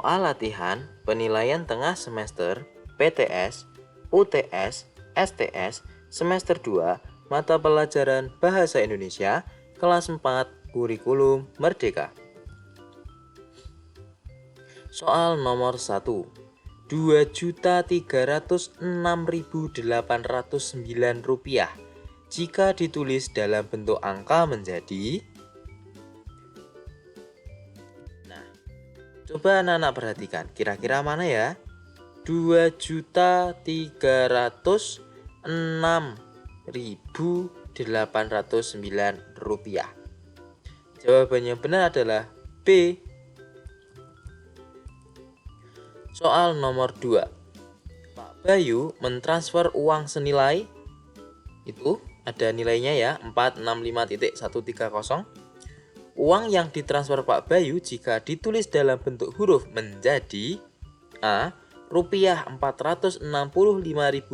Soal latihan penilaian tengah semester PTS, UTS, STS semester 2 mata pelajaran Bahasa Indonesia kelas 4 kurikulum Merdeka. Soal nomor 1. 2.306.809 rupiah jika ditulis dalam bentuk angka menjadi. Nah, coba anak-anak perhatikan, kira-kira mana ya? 2.306.809 rupiah. Jawabannya benar adalah B. Soal nomor 2. Pak Bayu mentransfer uang senilai, itu ada nilainya ya, 465.130. Uang yang ditransfer Pak Bayu jika ditulis dalam bentuk huruf menjadi A. Rupiah 465.130,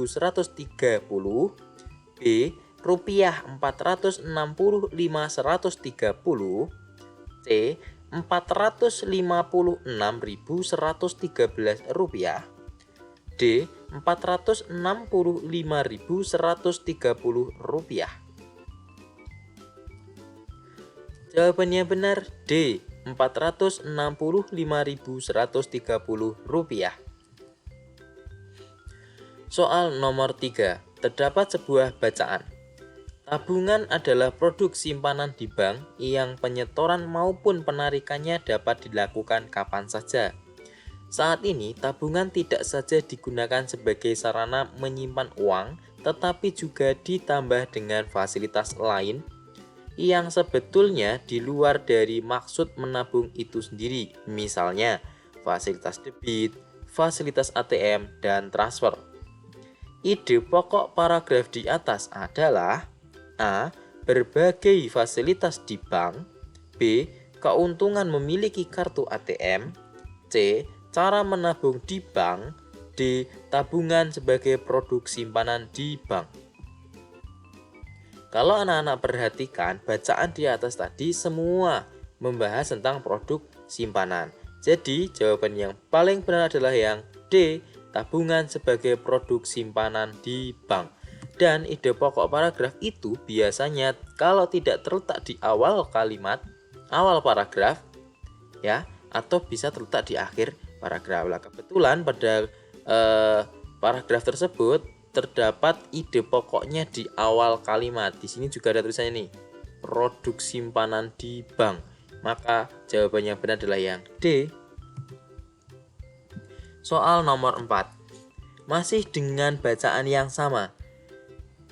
B. Rupiah 465.130, C. 456.113 rupiah, D. 465.130 rupiah. Jawabannya benar D. 465.130 rupiah. Soal nomor 3. Terdapat sebuah bacaan. Tabungan adalah produk simpanan di bank yang penyetoran maupun penarikannya dapat dilakukan kapan saja. Saat ini, tabungan tidak saja digunakan sebagai sarana menyimpan uang, tetapi juga ditambah dengan fasilitas lain yang sebetulnya di luar dari maksud menabung itu sendiri. Misalnya, fasilitas debit, fasilitas ATM, dan transfer. Ide pokok paragraf di atas adalah A. Berbagai fasilitas di bank, B. Keuntungan memiliki kartu ATM, C. Cara menabung di bank, D. Tabungan sebagai produk simpanan di bank. Kalau anak-anak perhatikan, bacaan di atas tadi semua membahas tentang produk simpanan. Jadi jawaban yang paling benar adalah yang D. Tabungan sebagai produk simpanan di bank. Dan ide pokok paragraf itu biasanya kalau tidak terletak di awal kalimat, awal paragraf, ya, atau bisa terletak di akhir paragraf. Nah, kebetulan pada paragraf tersebut terdapat ide pokoknya di awal kalimat. Di sini juga ada tulisannya nih, produk simpanan di bank. Maka jawabannya benar adalah yang D. Soal nomor 4. Masih dengan bacaan yang sama.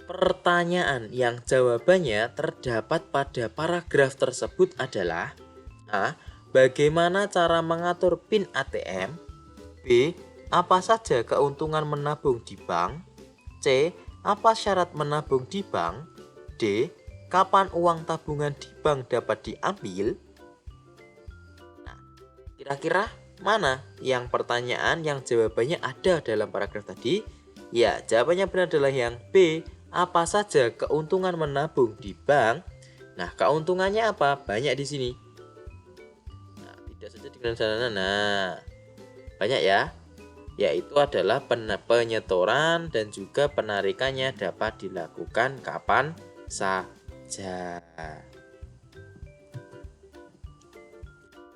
Pertanyaan yang jawabannya terdapat pada paragraf tersebut adalah A. Bagaimana cara mengatur PIN ATM? B. Apa saja keuntungan menabung di bank? C. Apa syarat menabung di bank? D. Kapan uang tabungan di bank dapat diambil? Nah, kira-kira mana yang pertanyaan yang jawabannya ada dalam paragraf tadi? Ya, jawabannya benar adalah yang B. Apa saja keuntungan menabung di bank? Nah, keuntungannya apa? Banyak di sini. Nah, tidak saja di sana. Nah, banyak ya. Yaitu adalah penyetoran dan juga penarikannya dapat dilakukan kapan saja.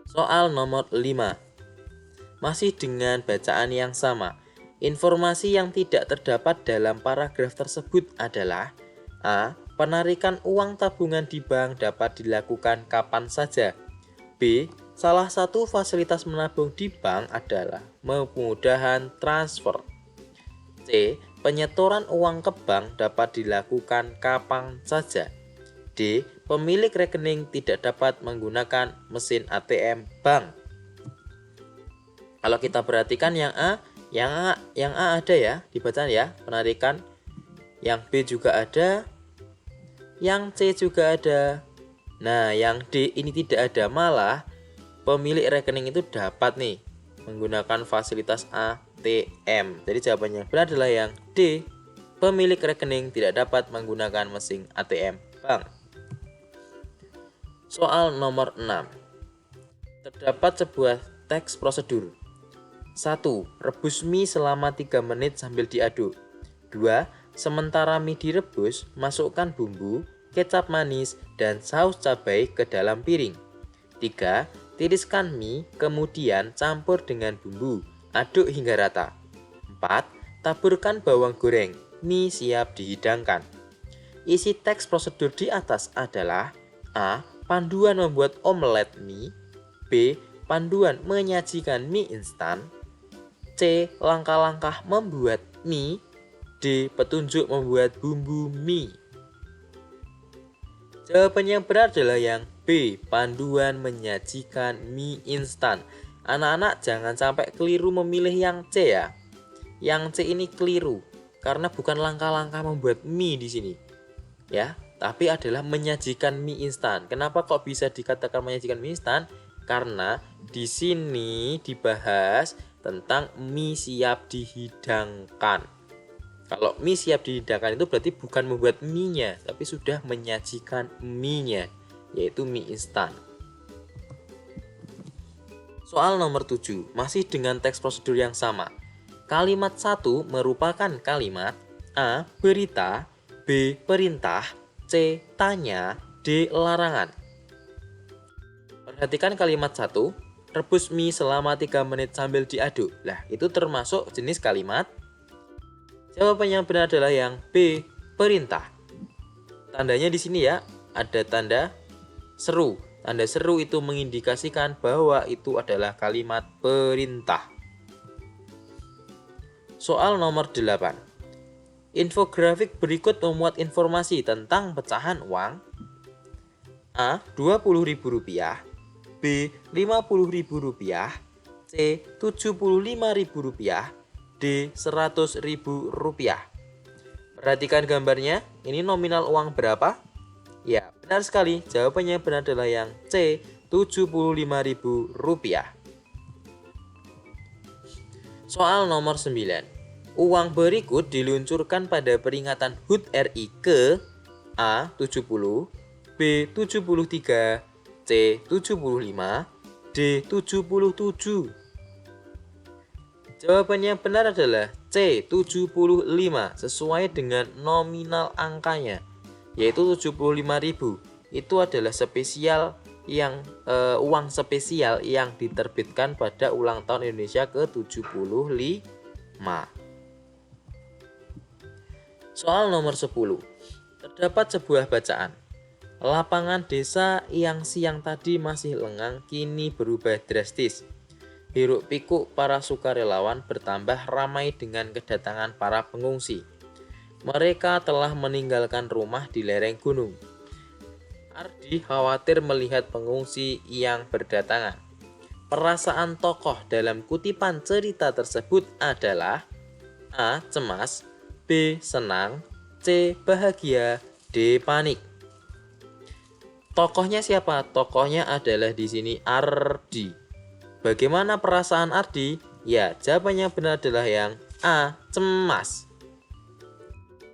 Soal nomor 5. Masih dengan bacaan yang sama. Informasi yang tidak terdapat dalam paragraf tersebut adalah A. Penarikan uang tabungan di bank dapat dilakukan kapan saja. B. Salah satu fasilitas menabung di bank adalah kemudahan transfer. C. Penyetoran uang ke bank dapat dilakukan kapan saja. D. Pemilik rekening tidak dapat menggunakan mesin ATM bank. Kalau kita perhatikan yang A, yang A ada ya di bacaan ya, penarikan. Yang B juga ada, yang C juga ada. Nah, yang D ini tidak ada, malah pemilik rekening itu dapat nih menggunakan fasilitas ATM. Jadi jawabannya benar adalah yang D. Pemilik rekening tidak dapat menggunakan mesin ATM bank. Soal nomor 6. Terdapat sebuah teks prosedur. 1. Rebus mie selama 3 menit sambil diaduk. 2. Sementara mie direbus, masukkan bumbu, kecap manis, dan saus cabai ke dalam piring. 3. Tiriskan mie, kemudian campur dengan bumbu, aduk hingga rata. 4. Taburkan bawang goreng, mie siap dihidangkan. Isi teks prosedur di atas adalah A. Panduan membuat omelet mie. B. Panduan menyajikan mie instan. C. Langkah-langkah membuat mie. D. Petunjuk membuat bumbu mie. Jawaban yang benar adalah yang B. Panduan menyajikan mie instan. Anak-anak jangan sampai keliru memilih yang C ya. Yang C ini keliru karena bukan langkah-langkah membuat mie di sini. Ya, tapi adalah menyajikan mie instan. Kenapa kok bisa dikatakan menyajikan mie instan? Karena di sini dibahas tentang mie siap dihidangkan. Kalau mie siap dihidangkan itu berarti bukan membuat mie-nya, tapi sudah menyajikan mie-nya, yaitu mie instan. Soal nomor 7, masih dengan teks prosedur yang sama. Kalimat 1 merupakan kalimat A. Berita, B. Perintah, C. Tanya, D. Larangan. Perhatikan kalimat 1, rebus mie selama 3 menit sambil diaduk. Lah, itu termasuk jenis kalimat. Jawaban yang benar adalah yang B. Perintah. Tandanya di sini ya, ada tanda seru. Tanda seru itu mengindikasikan bahwa itu adalah kalimat perintah. Soal nomor 8. Infografik berikut memuat informasi tentang pecahan uang. A. Rp20.000, B. Rp50.000, C. Rp75.000, D. Rp100.000. Perhatikan gambarnya, ini nominal uang berapa? Ya, benar sekali. Jawabannya benar adalah yang C. Rp75.000. Soal nomor 9. Uang berikut diluncurkan pada peringatan HUT RI ke A. 70, B. 73, C. 75, D. 77. Jawaban yang benar adalah C. 75 sesuai dengan nominal angkanya, yaitu 75.000. Itu adalah spesial yang uang spesial yang diterbitkan pada ulang tahun Indonesia ke-75. Soal nomor 10. Terdapat sebuah bacaan. Lapangan desa yang siang tadi masih lengang kini berubah drastis. Hiruk pikuk para sukarelawan bertambah ramai dengan kedatangan para pengungsi. Mereka telah meninggalkan rumah di lereng gunung. Ardi khawatir melihat pengungsi yang berdatangan. Perasaan tokoh dalam kutipan cerita tersebut adalah A. Cemas, B. Senang, C. Bahagia, D. Panik. Tokohnya siapa? Tokohnya adalah di sini Ardi. Bagaimana perasaan Ardi? Ya, jawabannya benar adalah yang A. Cemas.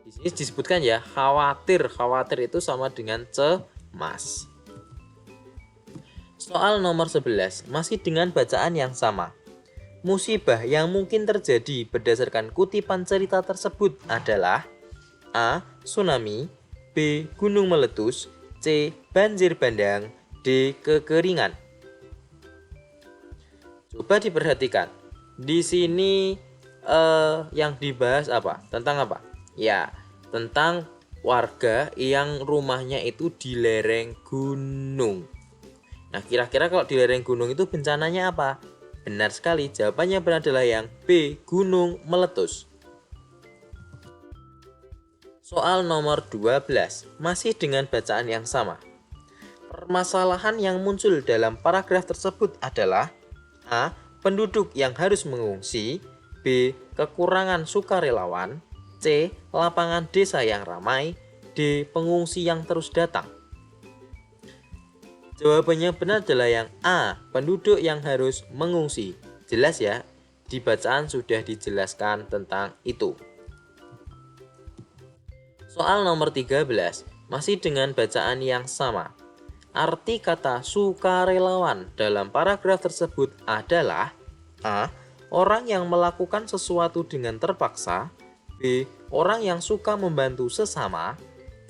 Di sini disebutkan ya, khawatir. Khawatir itu sama dengan cemas. Soal nomor 11, masih dengan bacaan yang sama. Musibah yang mungkin terjadi berdasarkan kutipan cerita tersebut adalah A. Tsunami, B. Gunung meletus, C. Banjir bandang, D. Kekeringan. Coba diperhatikan. Di sini yang dibahas apa? Tentang apa? Ya, tentang warga yang rumahnya itu di lereng gunung. Nah, kira-kira kalau di lereng gunung itu bencananya apa? Benar sekali, jawabannya benar adalah yang B. Gunung meletus. Soal nomor 12, masih dengan bacaan yang sama. Permasalahan yang muncul dalam paragraf tersebut adalah A. Penduduk yang harus mengungsi, B. Kekurangan sukarelawan, C. Lapangan desa yang ramai, D. Pengungsi yang terus datang. Jawabannya benar adalah yang A. Penduduk yang harus mengungsi. Jelas ya, di bacaan sudah dijelaskan tentang itu. Soal nomor 13, masih dengan bacaan yang sama. Arti kata sukarelawan dalam paragraf tersebut adalah A. orang yang melakukan sesuatu dengan terpaksa. B. Orang yang suka membantu sesama.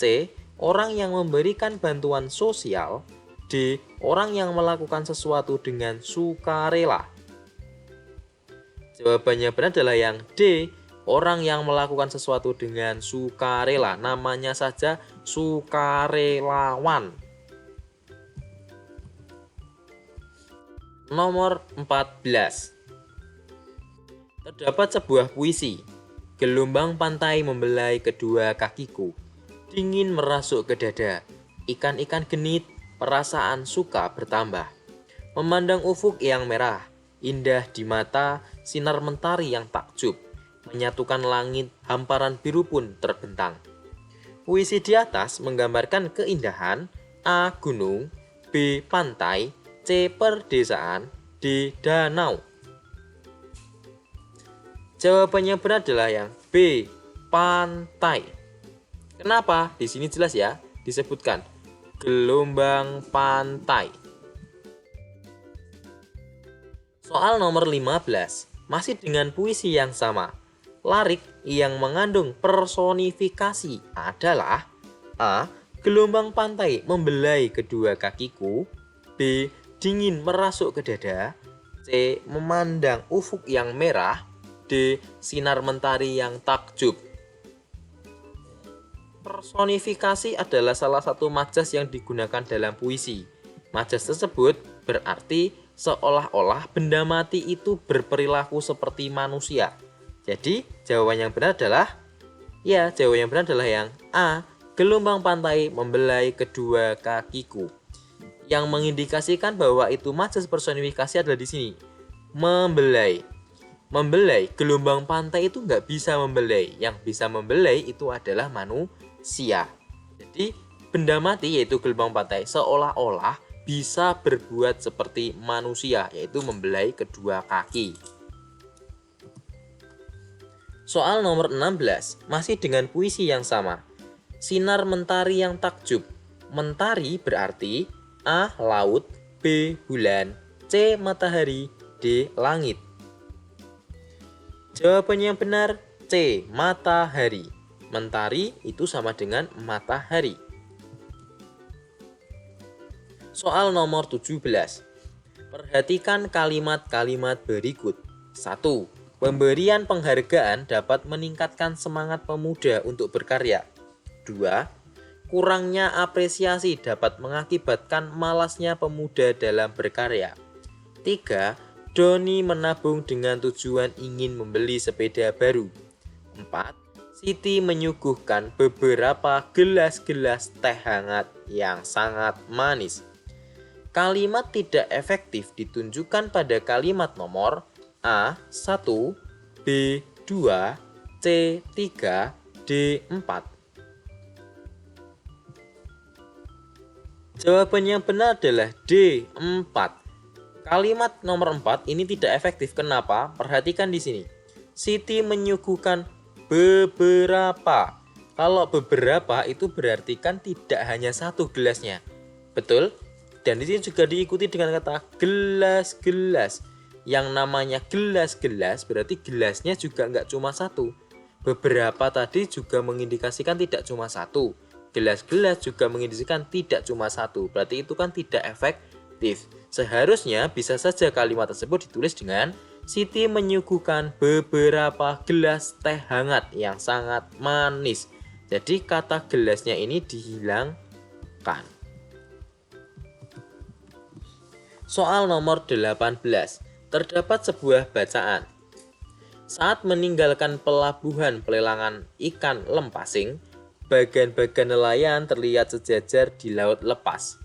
C. Orang yang memberikan bantuan sosial. D. Orang yang melakukan sesuatu dengan sukarela. Jawabannya benar adalah yang D. Orang yang melakukan sesuatu dengan sukarela. Namanya saja sukarelawan. Nomor 14. Terdapat sebuah puisi. Gelombang pantai membelai kedua kakiku. Dingin merasuk ke dada. Ikan-ikan genit, perasaan suka bertambah. Memandang ufuk yang merah, indah di mata, sinar mentari yang takjub. Menyatukan langit, hamparan biru pun terbentang. Puisi di atas menggambarkan keindahan A. Gunung, B. Pantai, C. Perdesaan, D. Danau. Jawabannya benar adalah yang B. Pantai. Kenapa? Di sini jelas ya, disebutkan gelombang pantai. Soal nomor 15, masih dengan puisi yang sama. Larik yang mengandung personifikasi adalah A. Gelombang pantai membelai kedua kakiku. B. Dingin merasuk ke dada. C. Memandang ufuk yang merah. D. Sinar mentari yang takjub. Personifikasi adalah salah satu majas yang digunakan dalam puisi. Majas tersebut berarti seolah-olah benda mati itu berperilaku seperti manusia. Jadi, jawaban yang benar adalah yang A. Gelombang pantai membelai kedua kakiku. Yang mengindikasikan bahwa itu majas personifikasi adalah di sini. Membelai. Membelai, gelombang pantai itu nggak bisa membelai. Yang bisa membelai itu adalah manusia. Jadi, benda mati yaitu gelombang pantai seolah-olah bisa berbuat seperti manusia, yaitu membelai kedua kaki. Soal nomor 16, masih dengan puisi yang sama. Sinar mentari yang takjub. Mentari berarti A. Laut, B. Bulan, C. Matahari, D. Langit. Jawabannya yang benar C. Matahari. Mentari itu sama dengan matahari. Soal nomor 17. Perhatikan kalimat-kalimat berikut. 1. Pemberian penghargaan dapat meningkatkan semangat pemuda untuk berkarya. 2. Kurangnya apresiasi dapat mengakibatkan malasnya pemuda dalam berkarya. 3. Doni menabung dengan tujuan ingin membeli sepeda baru. 4. Siti menyuguhkan beberapa gelas-gelas teh hangat yang sangat manis. Kalimat tidak efektif ditunjukkan pada kalimat nomor A. 1, B. 2, C. 3, D. 4. Jawaban yang benar adalah D. 4. Kalimat nomor 4 ini tidak efektif. Kenapa? Perhatikan di sini. Siti menyuguhkan beberapa. Kalau beberapa itu berarti kan tidak hanya satu gelasnya. Betul? Dan di sini juga diikuti dengan kata gelas-gelas. Yang namanya gelas-gelas berarti gelasnya juga nggak cuma satu. Beberapa tadi juga mengindikasikan tidak cuma satu. Gelas-gelas juga mengindikasikan tidak cuma satu. Berarti itu kan tidak efektif. Seharusnya bisa saja kalimat tersebut ditulis dengan Siti menyuguhkan beberapa gelas teh hangat yang sangat manis. Jadi kata gelasnya ini dihilangkan. Soal nomor 18. Terdapat sebuah bacaan. Saat meninggalkan pelabuhan pelelangan ikan Lempasing, bagan-bagan nelayan terlihat sejajar di laut lepas.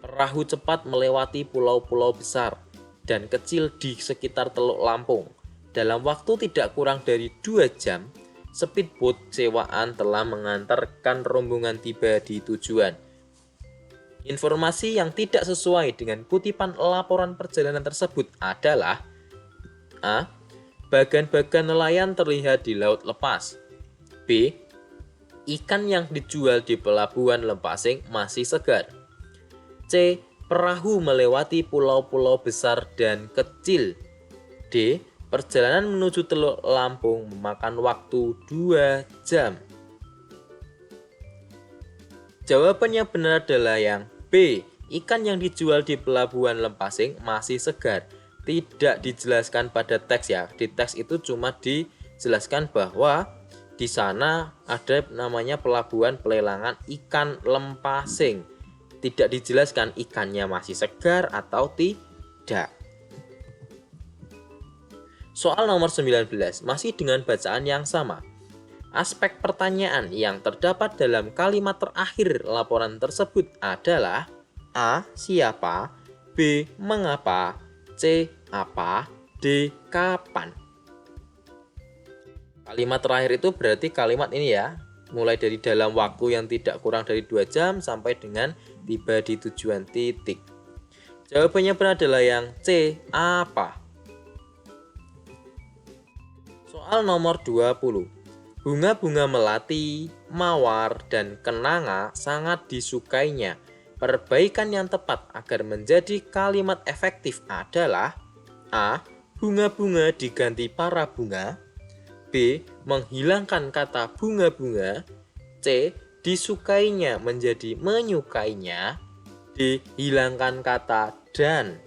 Perahu cepat melewati pulau-pulau besar dan kecil di sekitar Teluk Lampung. Dalam waktu tidak kurang dari 2 jam, speedboat sewaan telah mengantarkan rombongan tiba di tujuan. Informasi yang tidak sesuai dengan kutipan laporan perjalanan tersebut adalah A. Bagan-bagan nelayan terlihat di laut lepas. B. Ikan yang dijual di pelabuhan Lempasing masih segar. C. Perahu melewati pulau-pulau besar dan kecil. D. Perjalanan menuju Teluk Lampung memakan waktu 2 jam. Jawaban yang benar adalah yang B. Ikan yang dijual di pelabuhan Lempasing masih segar. Tidak dijelaskan pada teks ya. Di teks itu cuma dijelaskan bahwa di sana ada namanya pelabuhan pelelangan ikan Lempasing. Tidak dijelaskan ikannya masih segar atau tidak. Soal nomor 19 masih dengan bacaan yang sama. Aspek pertanyaan yang terdapat dalam kalimat terakhir laporan tersebut adalah A. Siapa? B. Mengapa? C. Apa? D. Kapan? Kalimat terakhir itu berarti kalimat ini ya, mulai dari dalam waktu yang tidak kurang dari 2 jam sampai dengan tiba di tujuan titik. Jawabannya benar adalah yang C. Apa? Soal nomor 20. Bunga-bunga melati, mawar, dan kenanga sangat disukainya. Perbaikan yang tepat agar menjadi kalimat efektif adalah A. Bunga-bunga diganti para bunga. B. Menghilangkan kata bunga-bunga. C. Disukainya menjadi menyukainya. D. Hilangkan kata dan.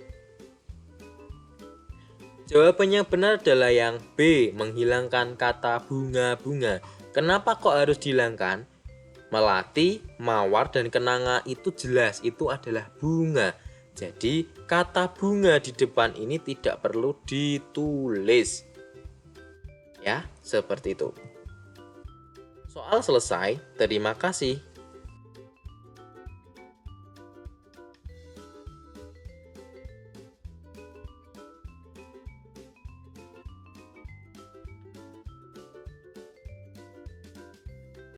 Jawabannya benar adalah yang B. Menghilangkan kata bunga-bunga. Kenapa kok harus dihilangkan? Melati, mawar, dan kenanga itu jelas itu adalah bunga. Jadi kata bunga di depan ini tidak perlu ditulis. Ya, seperti itu. Soal selesai. Terima kasih.